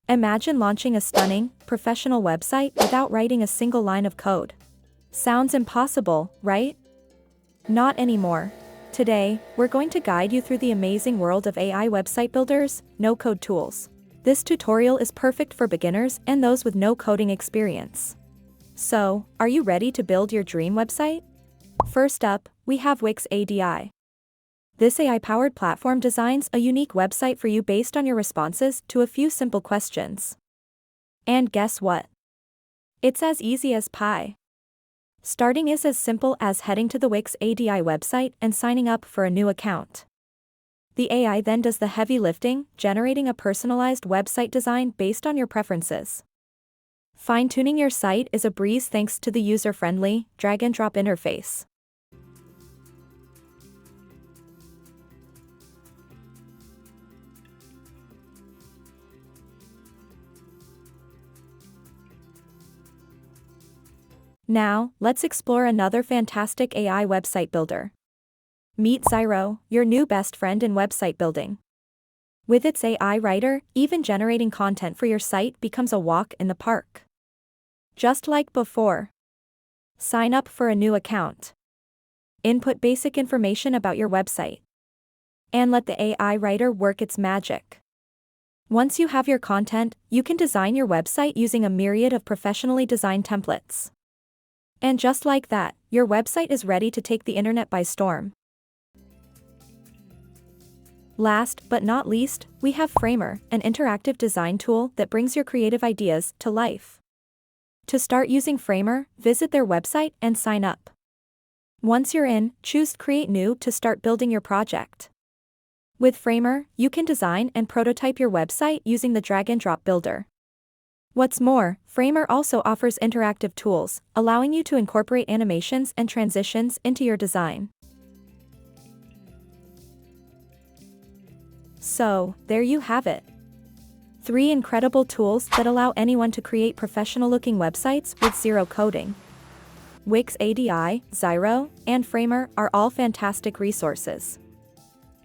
Imagine launching a stunning, professional website without writing a single line of code. Sounds impossible, right? Not anymore. Today, we're going to guide you through the amazing world of AI website builders, no-code tools. This tutorial is perfect for beginners and those with no coding experience. So, are you ready to build your dream website? First up, we have webiste. This AI-powered platform designs a unique website for you based on your responses to a few simple questions. And guess what? It's as easy as pie. Starting is as simple as heading to the webiste website and signing up for a new account. The AI then does the heavy lifting, generating a personalized website design based on your preferences. Fine-tuning your site is a breeze thanks to the user-friendly, drag-and-drop interface. Now, let's explore another fantastic AI website builder. Meet Zyro, your new best friend in website building. With its AI writer, even generating content for your site becomes a walk in the park. Just like before. Sign up for a new account. Input basic information about your website. And let the AI writer work its magic. Once you have your content, you can design your website using a myriad of professionally designed templates. And just like that, your website is ready to take the internet by storm. Last but not least, we have Framer, an interactive design tool that brings your creative ideas to life. To start using Framer, visit their website and sign up. Once you're in, choose Create New to start building your project. With Framer, you can design and prototype your website using the drag-and-drop builder. What's more, Framer also offers interactive tools, allowing you to incorporate animations and transitions into your design. So, there you have it. 3 incredible tools that allow anyone to create professional-looking websites with zero coding. webiste, Zyro, and Framer are all fantastic resources.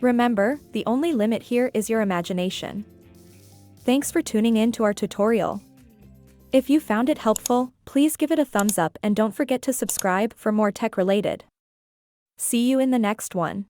Remember, the only limit here is your imagination. Thanks for tuning in to our tutorial. If you found it helpful, please give it a thumbs up and don't forget to subscribe for more tech-related. See you in the next one.